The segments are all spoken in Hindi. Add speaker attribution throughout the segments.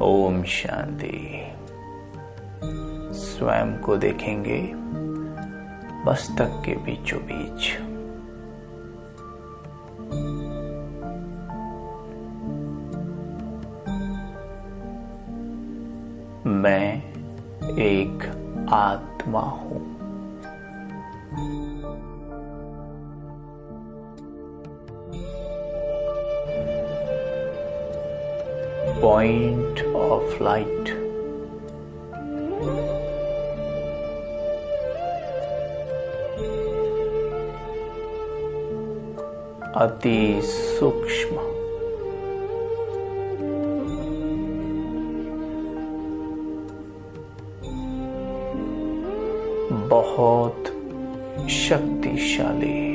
Speaker 1: ओम शांति। स्वयं को देखेंगे मस्तक के बीचों बीच। मैं एक आत्मा हूं। Point of light. अति सूक्ष्म, बहुत शक्तिशाली,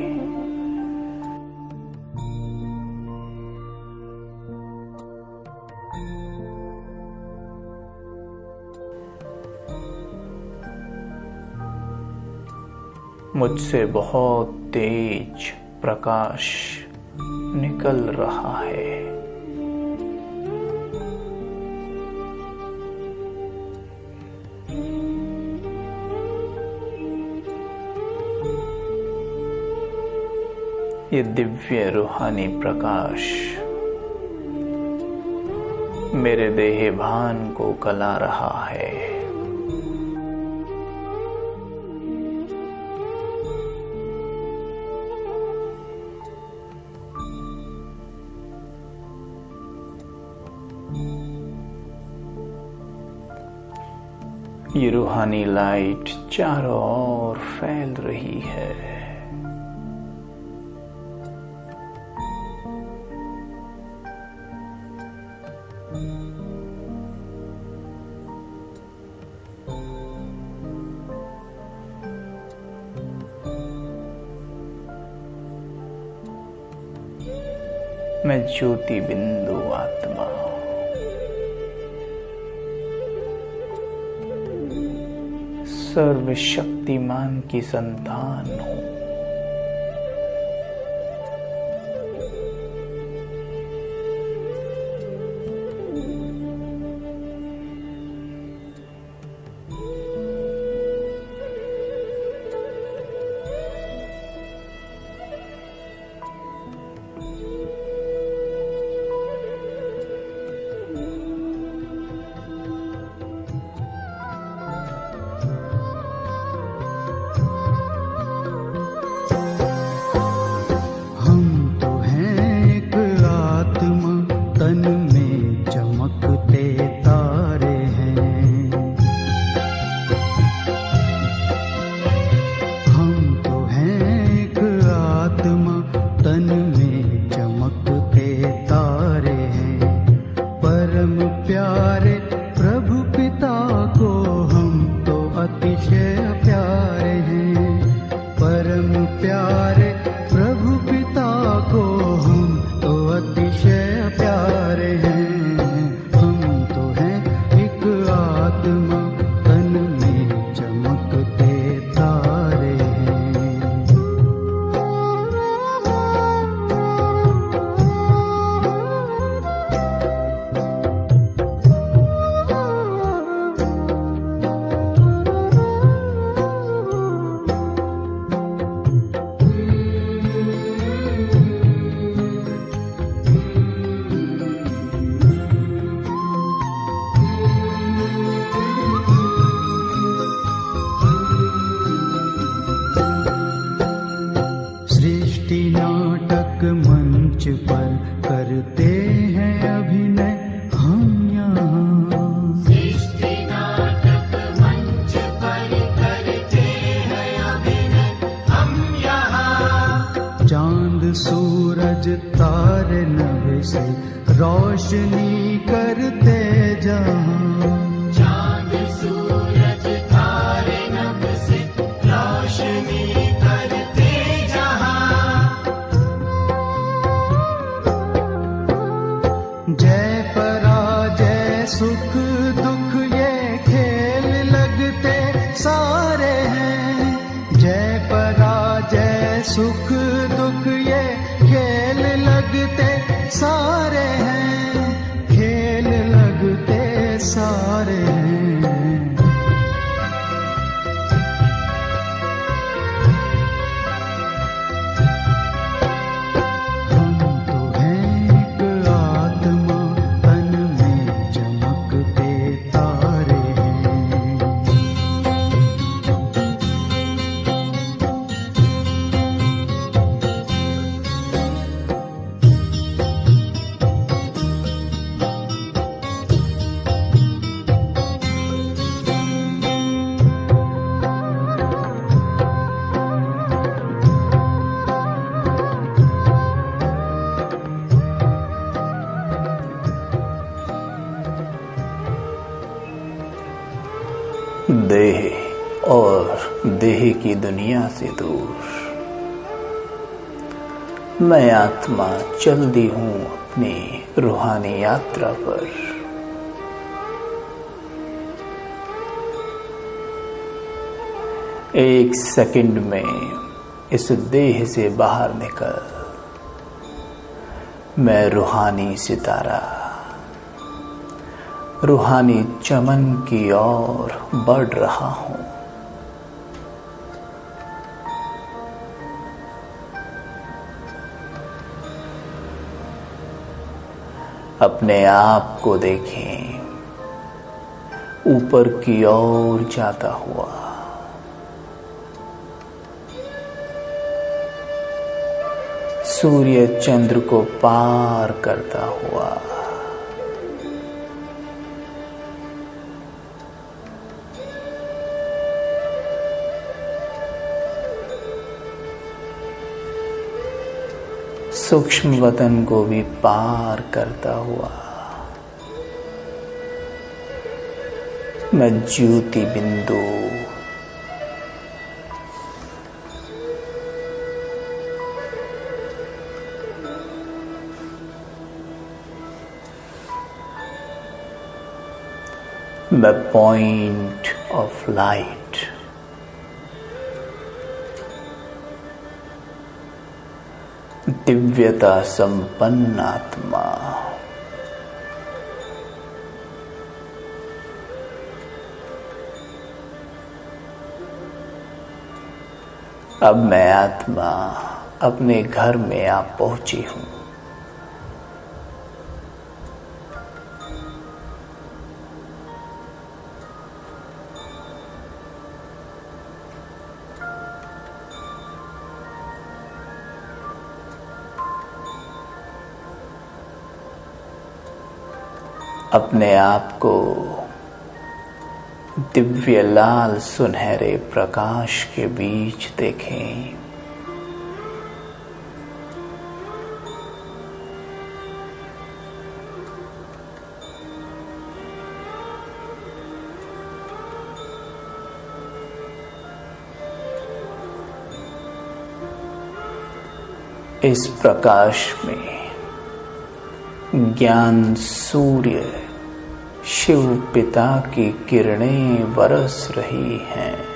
Speaker 1: मुझसे बहुत तेज प्रकाश निकल रहा है। ये दिव्य रूहानी प्रकाश मेरे देह भान को गला रहा है। ये रूहानी लाइट चारों ओर फैल रही है। मैं ज्योति बिंदु आत्मा हूं। सर्वशक्तिमान की संतान हूं। मंच पर करते हैं अभिनय हम यहाँ।
Speaker 2: सृष्टि नाटक मंच पर करते हैं अभिनय हम यहाँ।
Speaker 3: चांद सूरज तारे नभ से रोशनी करते जहाँ।
Speaker 2: चांद सूरज तारे नभ से रोशनी करते जहाँ।
Speaker 3: जय पराजय सुख दुख ये खेल लगते सारे हैं। जय पराजय सुख दुख ये खेल लगते सारे हैं। खेल लगते सारे हैं। हम तो हैं एक आत्मा, तन में चमकते तारे हैं।
Speaker 1: देह और देह की दुनिया से दूर मैं आत्मा चल दी हूँ अपनी रूहानी यात्रा पर। एक सेकंड में इस देह से बाहर निकल मैं रूहानी सितारा, रूहानी चमन की ओर बढ़ रहा हूँ। अपने आप को देखें ऊपर की ओर जाता हुआ। सूर्य चंद्र को पार करता हुआ। सूक्ष्म वतन को भी पार करता हुआ मैं ज्योति बिंदु मैं पॉइंट ऑफ लाइट, दिव्यता संपन्न आत्मा। अब मैं आत्मा अपने घर में आ पहुंची हूं। अपने आप को दिव्य लाल सुनहरे प्रकाश के बीच देखें। इस प्रकाश में ज्ञान सूर्य शिव पिता की किरणें बरस रही हैं।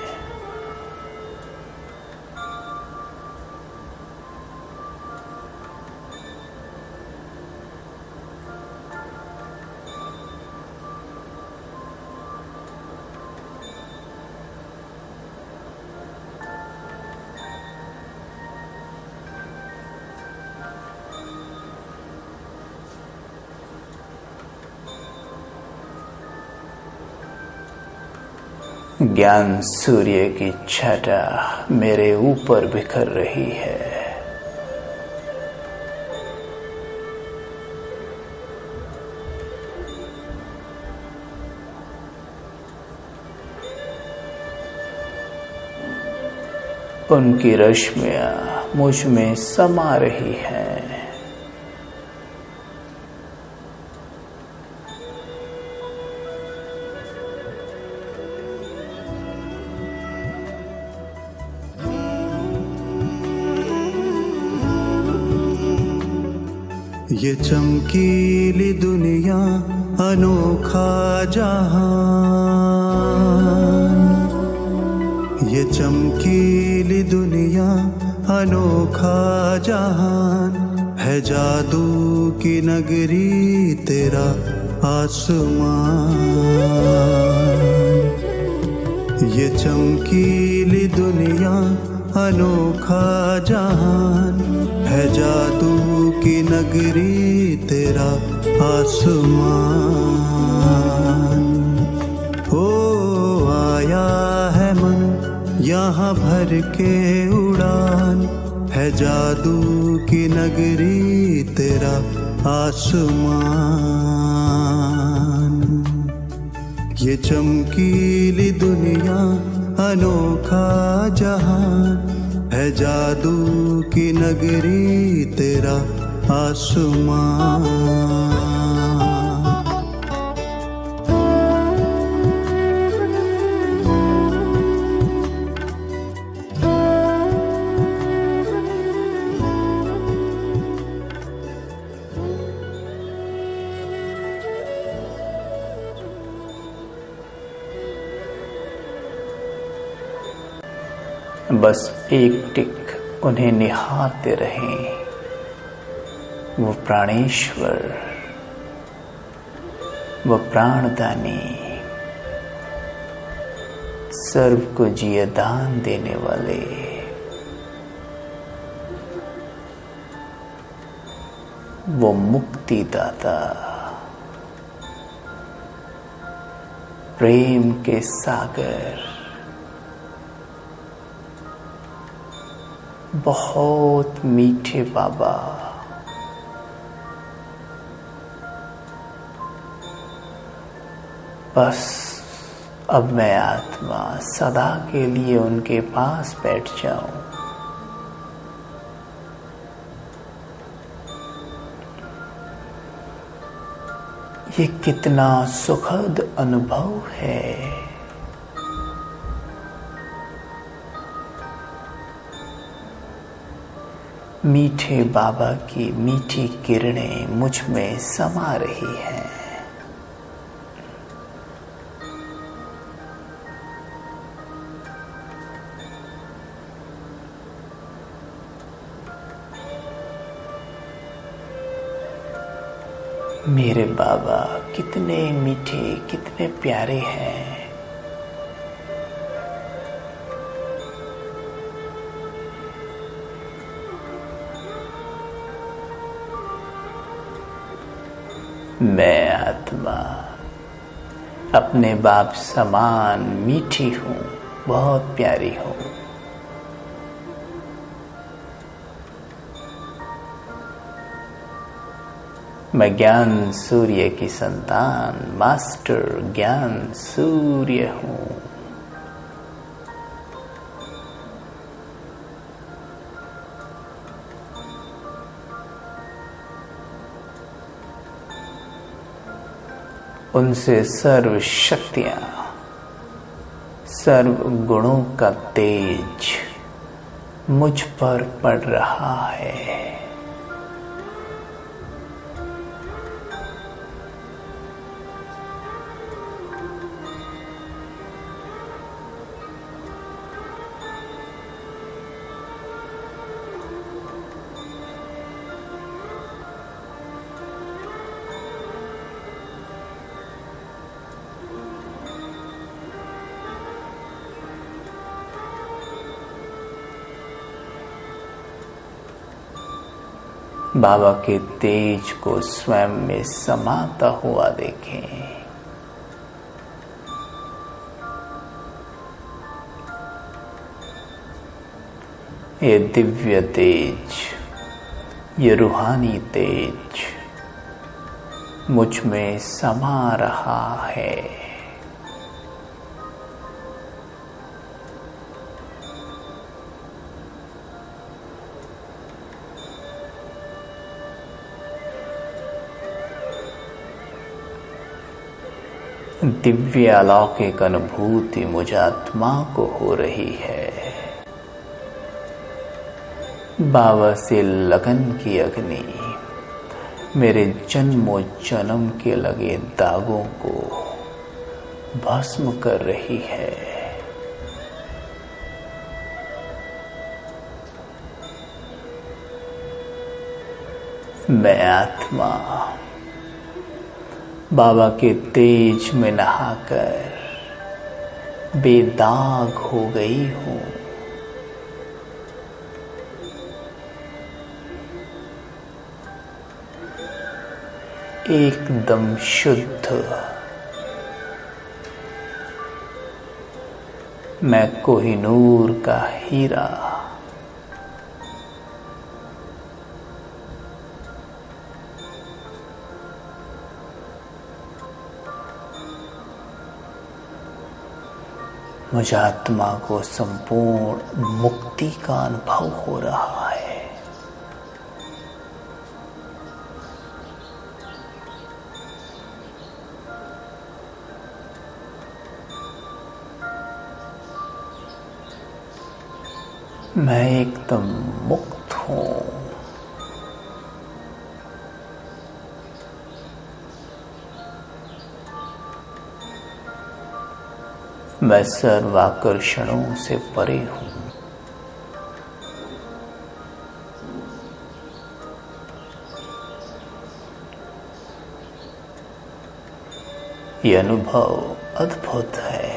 Speaker 1: ज्ञान सूर्य की छटा मेरे ऊपर बिखर रही है। उनकी रश्मियां मुझ में समा रही हैं।
Speaker 3: ये चमकीली दुनिया अनोखा जहान, ये चमकीली दुनिया अनोखा जहान है, जादू की नगरी तेरा आसमान। ये चमकीली दुनिया अनोखा जहान है, जादू की नगरी तेरा आसमान। ओ आया है मन यहाँ भर के उड़ान, है जादू की नगरी तेरा आसमान। ये चमकीली दुनिया अनोखा जहान है, जादू की नगरी तेरा आसमान।
Speaker 1: बस एक टिक उन्हें निहारते रहें, वो प्राणेश्वर, वो प्राणदानी, सर्व को जीवदान देने वाले, वो मुक्तिदाता, प्रेम के सागर, बहुत मीठे बाबा। बस अब मैं आत्मा सदा के लिए उनके पास बैठ जाऊं। ये कितना सुखद अनुभव है। मीठे बाबा की मीठी किरणें मुझ में समा रही हैं। मेरे बाबा कितने मीठे, कितने प्यारे हैं। मैं आत्मा अपने बाप समान मीठी हूँ, बहुत प्यारी हूँ। मैं ज्ञान सूर्य की संतान, मास्टर ज्ञान सूर्य हूँ। उनसे सर्व शक्तियां, सर्व गुणों का तेज मुझ पर पड़ रहा है। बाबा के तेज को स्वयं में समाता हुआ देखें। ये दिव्य तेज, ये रूहानी तेज मुझ में समा रहा है। दिव्य अलौकिक अनुभूति मुझ आत्मा को हो रही है। बाबा से लगन की अग्नि मेरे जन्मों जन्म के लगे दागों को भस्म कर रही है। मैं आत्मा बाबा के तेज में नहाकर बेदाग हो गई हूँ। एकदम शुद्ध मैं कोहिनूर का हीरा। मुझ आत्मा को संपूर्ण मुक्ति का अनुभव हो रहा है। मैं एकदम मुक्त हूँ। मैं सर्वाकर्षणों से परे हूँ। यह अनुभव अद्भुत है।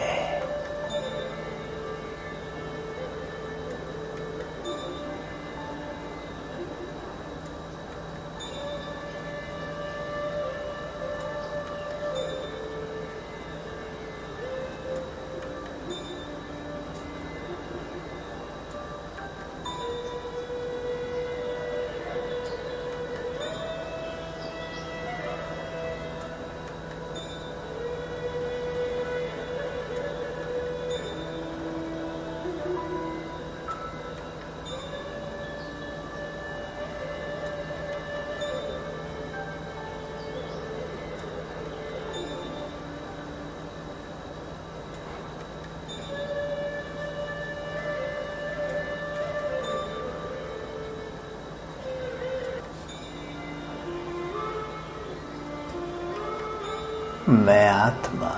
Speaker 1: मैं आत्मा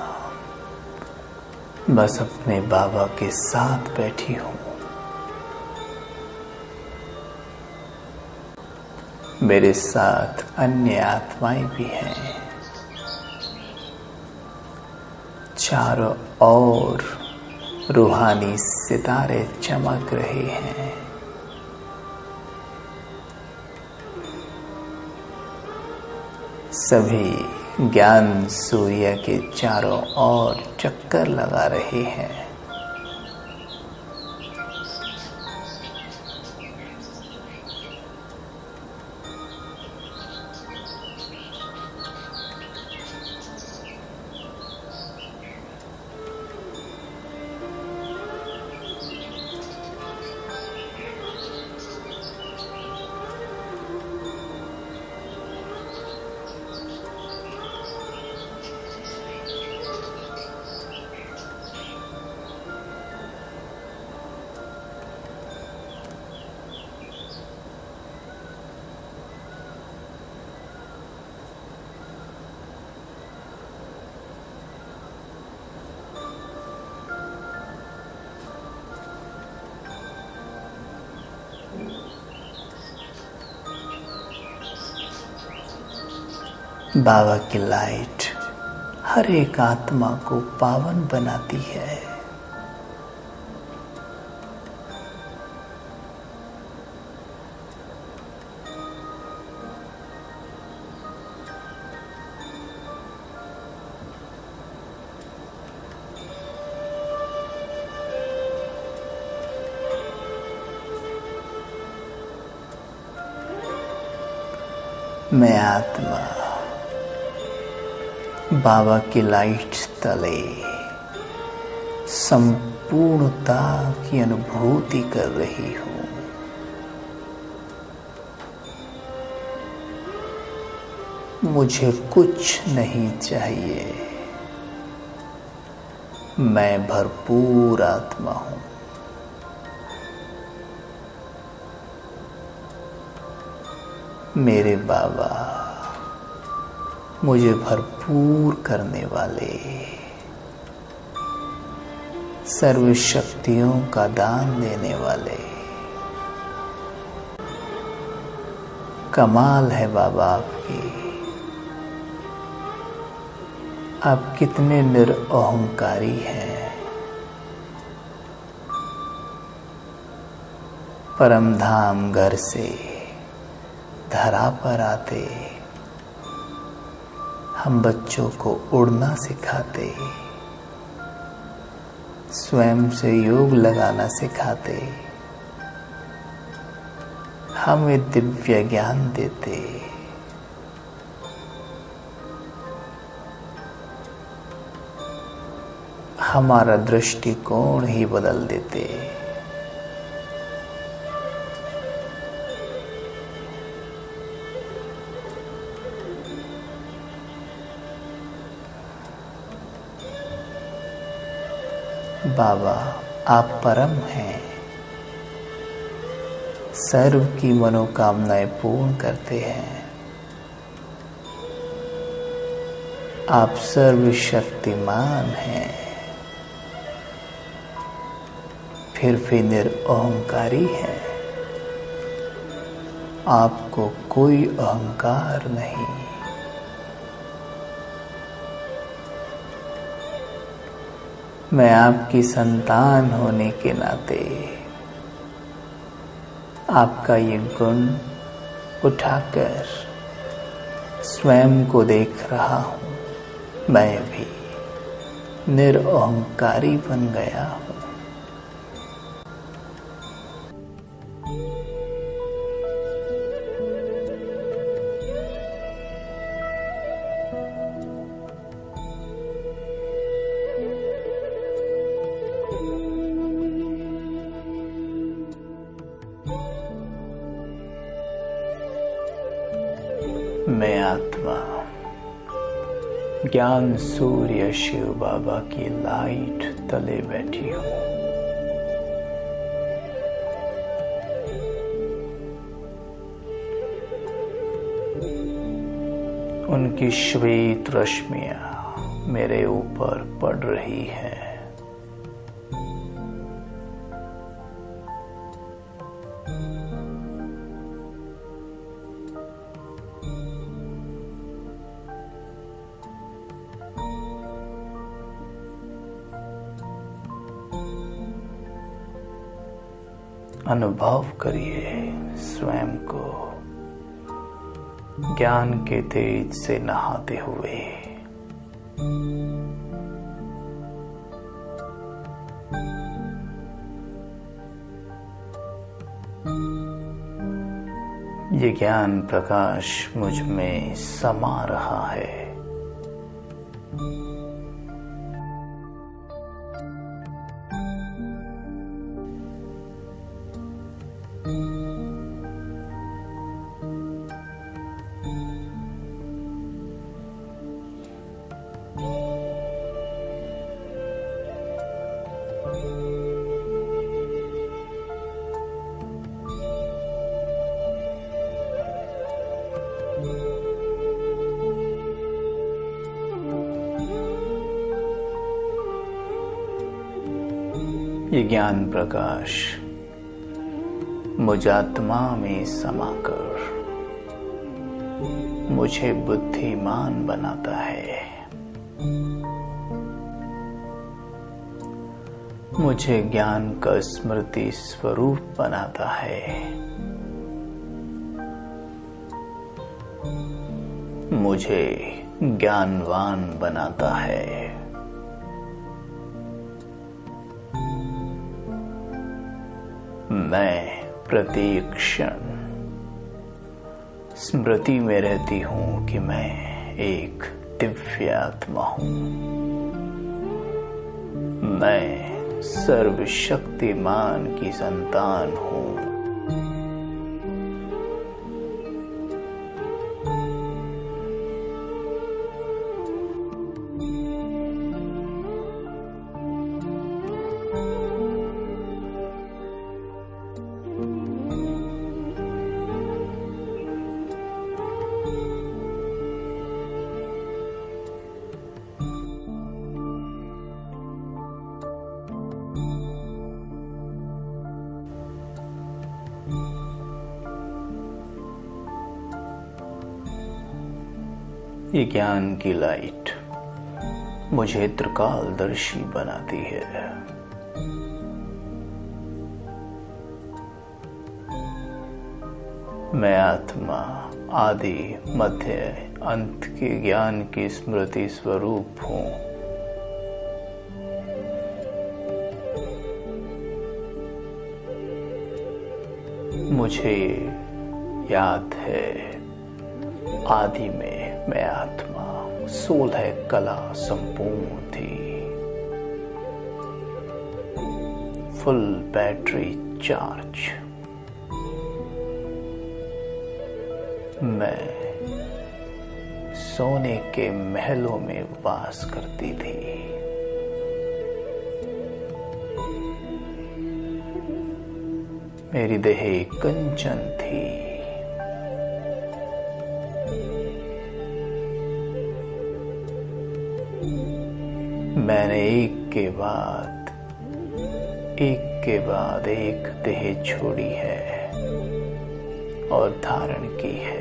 Speaker 1: बस अपने बाबा के साथ बैठी हूँ। मेरे साथ अन्य आत्माएं भी हैं। चारों ओर रूहानी सितारे चमक रहे हैं। सभी ज्ञान सूर्य के चारों ओर चक्कर लगा रहे हैं। बाबा की लाइट हर एक आत्मा को पावन बनाती है। मैं आत्मा बाबा की लाइट तले संपूर्णता की अनुभूति कर रही हूँ। मुझे कुछ नहीं चाहिए। मैं भरपूर आत्मा हूँ। मेरे बाबा मुझे भरपूर करने वाले, सर्व शक्तियों का दान देने वाले। कमाल है बाबा आपकी। आप कितने निरअहंकारी हैं। परमधाम घर से धरा पर आते हम बच्चों को उड़ना सिखाते, स्वयं से योग लगाना सिखाते, हमें दिव्य ज्ञान देते। हमारा दृष्टिकोण ही बदल देते। बाबा आप परम हैं, सर्व की मनोकामनाएं पूर्ण करते हैं। आप सर्वशक्तिमान हैं, फिर भी निरअहंकारी हैं। आपको कोई अहंकार नहीं। मैं आपकी संतान होने के नाते आपका ये गुण उठाकर स्वयं को देख रहा हूँ। मैं भी निरअहंकारी बन गया हूँ। मैं आत्मा ज्ञान सूर्य शिव बाबा की लाइट तले बैठी हूँ। उनकी श्वेत रश्मियां मेरे ऊपर पड़ रही है। अनुभव करिए स्वयं को ज्ञान के तेज से नहाते हुए। ये ज्ञान प्रकाश मुझ में समा रहा है। ये ज्ञान प्रकाश मुझ आत्मा में समाकर मुझे बुद्धिमान बनाता है। मुझे ज्ञान का स्मृति स्वरूप बनाता है। मुझे ज्ञानवान बनाता है। मैं प्रत्येक क्षण स्मृति में रहती हूँ कि मैं एक दिव्य आत्मा हूँ। मैं सर्वशक्तिमान की संतान हूँ। ये ज्ञान की लाइट मुझे त्रिकालदर्शी बनाती है। मैं आत्मा आदि मध्य अंत के ज्ञान की स्मृति स्वरूप हूँ। मुझे याद है आदि में मैं आत्मा 16 कला संपूर्ण थी, फुल बैटरी चार्ज। मैं सोने के महलों में वास करती थी। मेरी देह कंचन थी। मैंने एक के बाद एक देह छोड़ी है और धारण की है।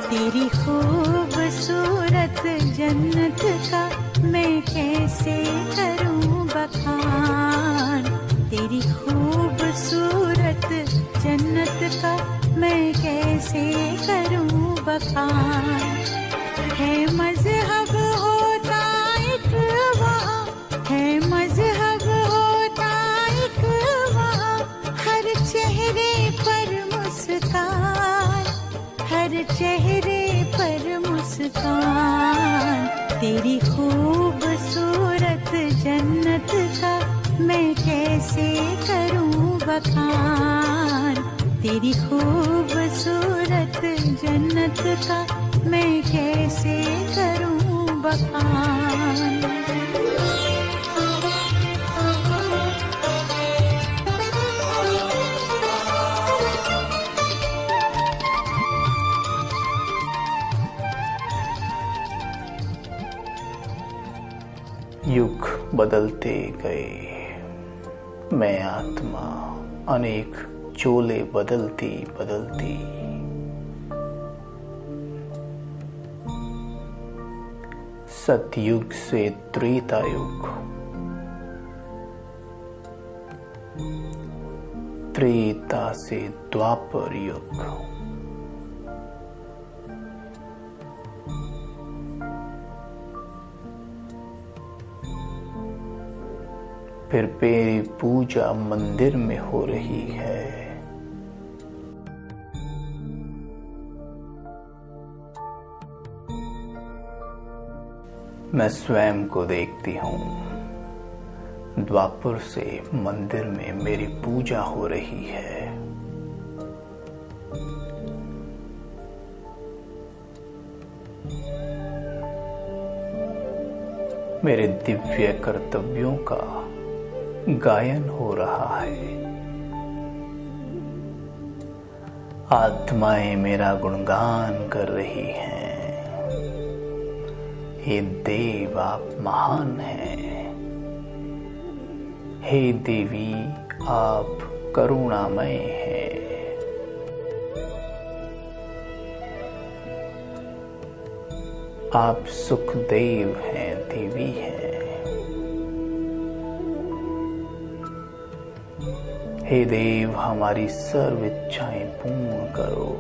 Speaker 4: तेरी खूबसूरत जन्नत का मैं कैसे करूं बखान। तेरी खूबसूरत जन्नत का मैं कैसे करूं बखान। है मजहब होता एक वहाँ, है मजहब होता एक वहाँ। हर चेहरे पर मुस्कान, हर चेहरे पर मुस्कान। तेरी खूबसूरत जन्नत का मैं कैसे करूं बखान। तेरी खूबसूरत जन्नत का मैं कैसे करूं बखान।
Speaker 1: युग बदलते गए, मैं आत्मा अनेक चोले बदलती बदलती सतयुग से त्रेता युग, त्रेता से द्वापर युग, फिर मेरी पूजा मंदिर में हो रही है। मैं स्वयं को देखती हूँ, द्वापर से मंदिर में मेरी पूजा हो रही है। मेरे दिव्य कर्तव्यों का गायन हो रहा है। आत्माएं मेरा गुणगान कर रही हैं। हे देव, आप महान हैं। हे देवी, आप करुणामय हैं। आप सुखदेव हैं, देवी हैं। हे देव, हमारी सर्व इच्छाएं पूर्ण करो।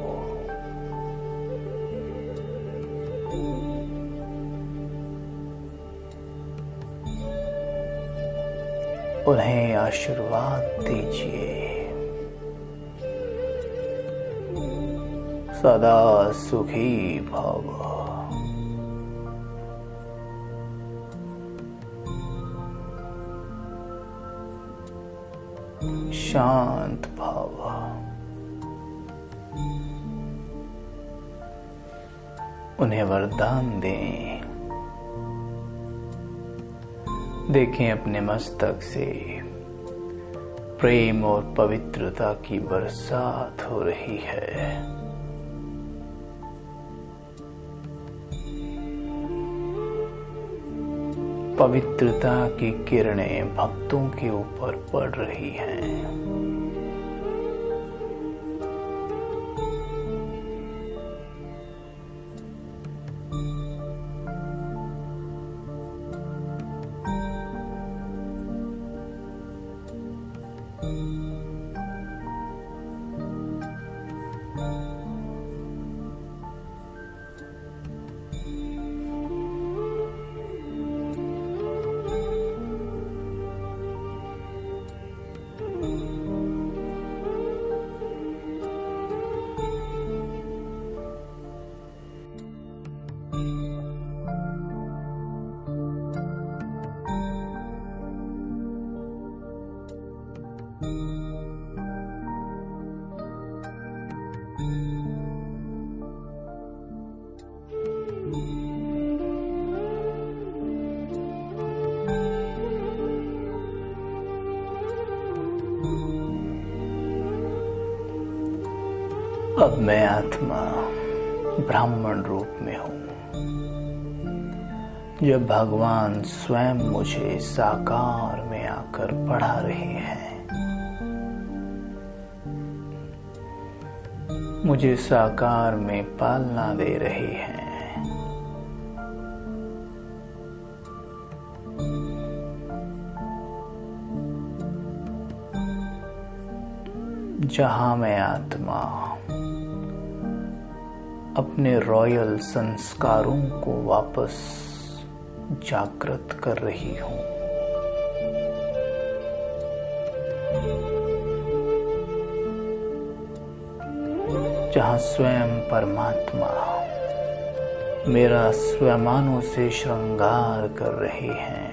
Speaker 1: उन्हें आशीर्वाद दीजिए। सदा सुखी भव। शांत भव। उन्हें वरदान दें। देखें अपने मस्तक से प्रेम और पवित्रता की बरसात हो रही है। पवित्रता की किरणें भक्तों के ऊपर पड़ रही हैं। अब मैं आत्मा ब्राह्मण रूप में हूँ। जब भगवान स्वयं मुझे साकार में आकर पढ़ा रहे हैं, मुझे साकार में पालना दे रहे हैं। जहां मैं आत्मा अपने रॉयल संस्कारों को वापस जागृत कर रही हूं। जहां स्वयं परमात्मा मेरा स्वयमानों से श्रृंगार कर रहे हैं।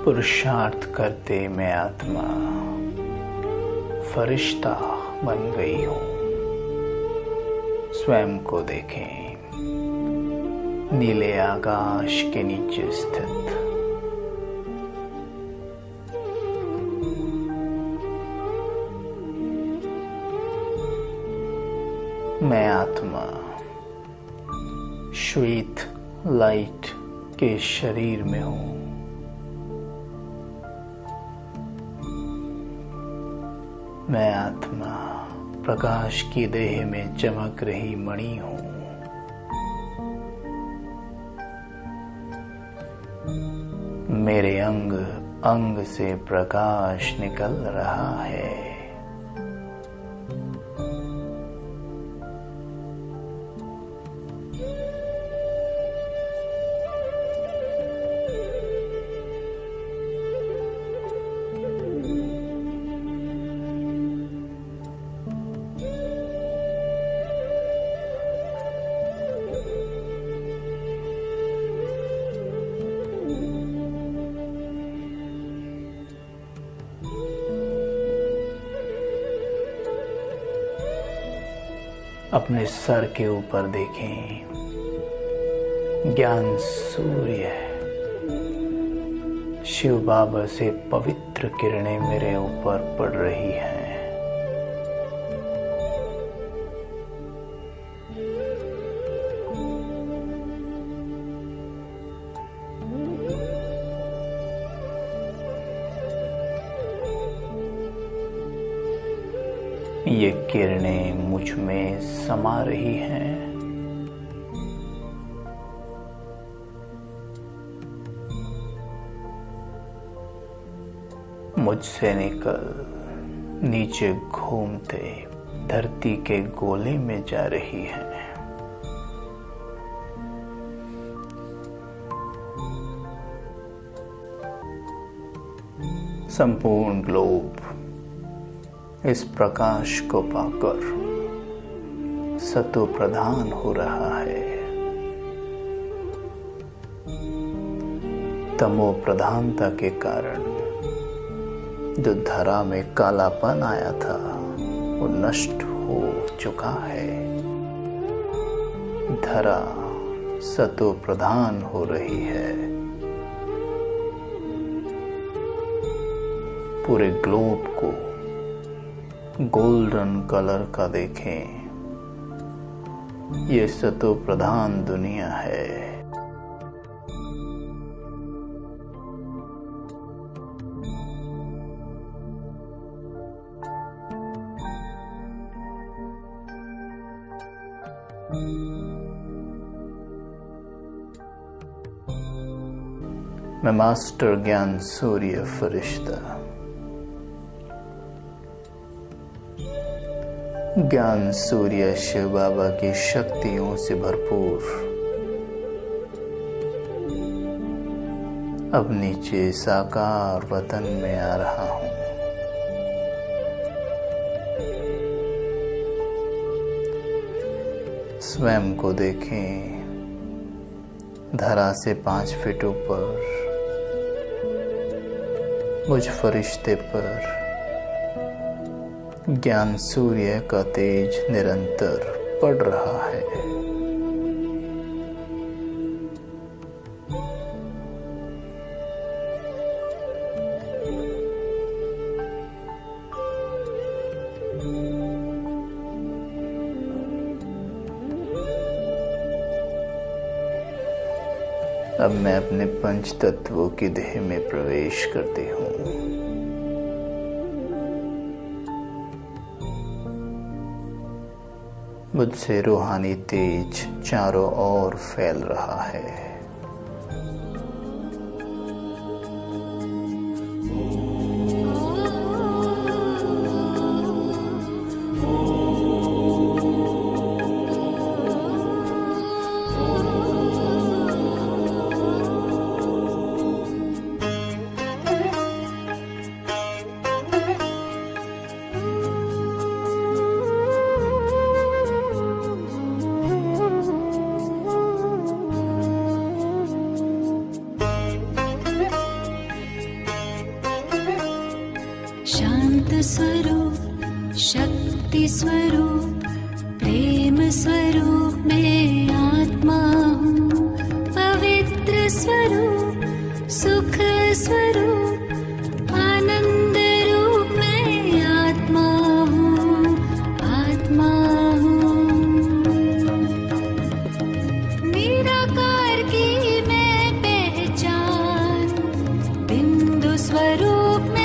Speaker 1: पुरुषार्थ करते मैं आत्मा फरिश्ता बन गई हूँ। स्वयं को देखें, नीले आकाश के नीचे स्थित। मैं आत्मा श्वेत लाइट के शरीर में हूँ। मैं आत्मा प्रकाश की देह में चमक रही मणि हूँ। मेरे अंग अंग से प्रकाश निकल रहा है। अपने सर के ऊपर देखें, ज्ञान सूर्य शिव बाबा से पवित्र किरणें मेरे ऊपर पड़ रही हैं। ये किरणें मुझ में समा रही हैं। मुझसे निकल नीचे घूमते धरती के गोले में जा रही हैं। संपूर्ण ग्लोब इस प्रकाश को पाकर सतो प्रधान हो रहा है। तमो प्रधानता के कारण जो धरा में कालापन आया था वो नष्ट हो चुका है। धरा सतो प्रधान हो रही है। पूरे ग्लोब को गोल्डन कलर का देखें, ये सतो प्रधान दुनिया है। मैं मास्टर ज्ञान सूर्य फरिश्ता, ज्ञान सूर्य शिव बाबा की शक्तियों से भरपूर अब नीचे साकार वतन में आ रहा हूं। स्वयं को देखें, धरा से 5 फीट ऊपर मुझ फरिश्ते पर ज्ञान सूर्य का तेज निरंतर पड़ रहा है। अब मैं अपने पंच तत्वों की देह में प्रवेश करती हूँ। मुझसे रूहानी तेज चारों ओर फैल रहा है।
Speaker 4: शांत स्वरूप, शक्ति स्वरूप, प्रेम स्वरूप मैं आत्मा हूँ। पवित्र स्वरूप, सुख स्वरूप, आनंद रूप मैं आत्मा हूँ, आत्मा हूँ। निराकार की मैं पहचान, बिंदु स्वरूप में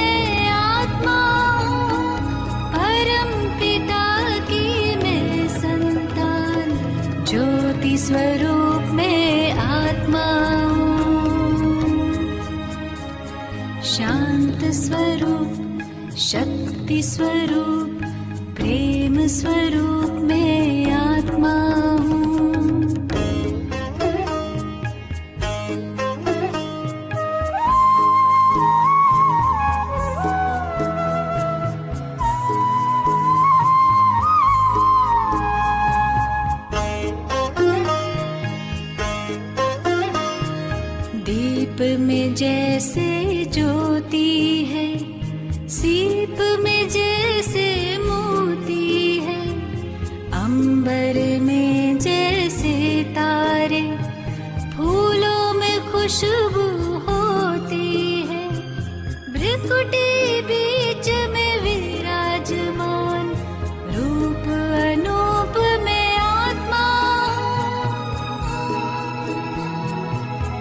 Speaker 4: स्वरूप में आत्मा हूँ। शांत स्वरूप, शक्ति स्वरूप, प्रेम स्वरूप में आत्मा हूँ। दीप में जैसे ज्योति है, सीप में जैसे मोती है, अंबर में जैसे तारे, फूलों में खुशबू होती है, भ्रिकुटी बीच में विराजमान, रूप अनूप में आत्मा,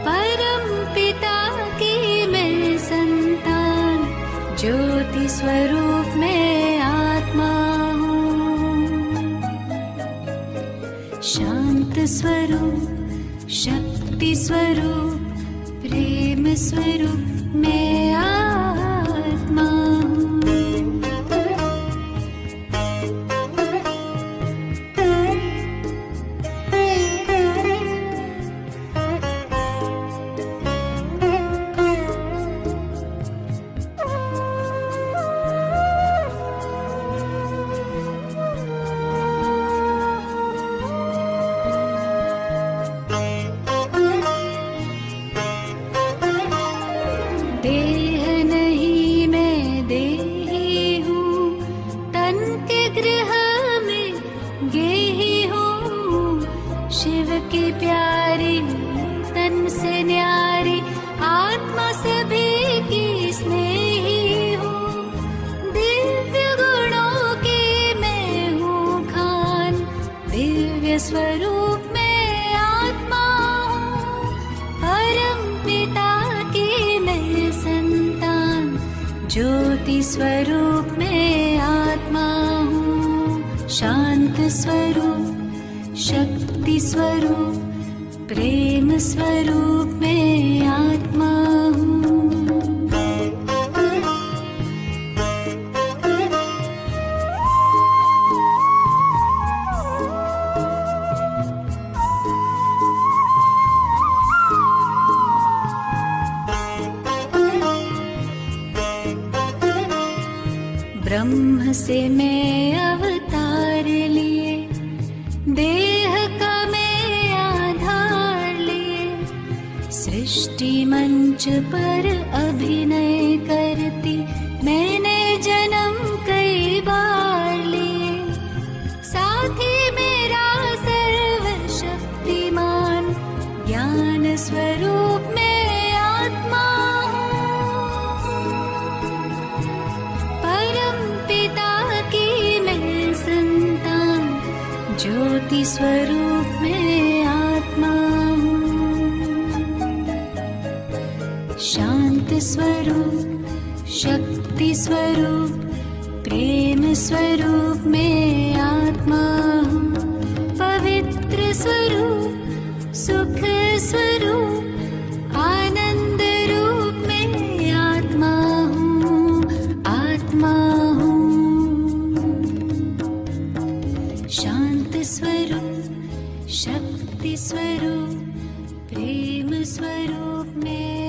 Speaker 4: परम पिता की मैं संतान, ज्योति स्वरूप में आत्मा हूँ। शांत स्वरूप, शक्ति स्वरूप, प्रेम स्वरूप में आत्मा हूँ। स्वरूप में आत्मा हूँ, परम पिता की मैं संतान, ज्योति स्वरूप में आत्मा हूँ, शांत स्वरूप, शक्ति स्वरूप, प्रेम स्वरूप में आत्मा हूँ। ब्रह्म से मैं अवतार लिए, देह का मैं आधार लिए, सृष्टि मंच पर अभिनय करती मैंने जन्म कई बार लिए। साथी मेरा सर्वशक्तिमान, ज्ञान स्वरूप में आत्मा हूँ, परम पिता की मैं संतान, ज्योति स्वरूप में आत्मा हूँ, शांत स्वरूप, शक्ति स्वरूप, प्रेम स्वरूप में आत्मा हूँ, पवित्र स्वरूप, सुख स्वरूप, आनंद रूप में आत्मा हूँ, आत्मा हूँ, शांत स्वरूप, शक्ति स्वरूप, प्रेम स्वरूप में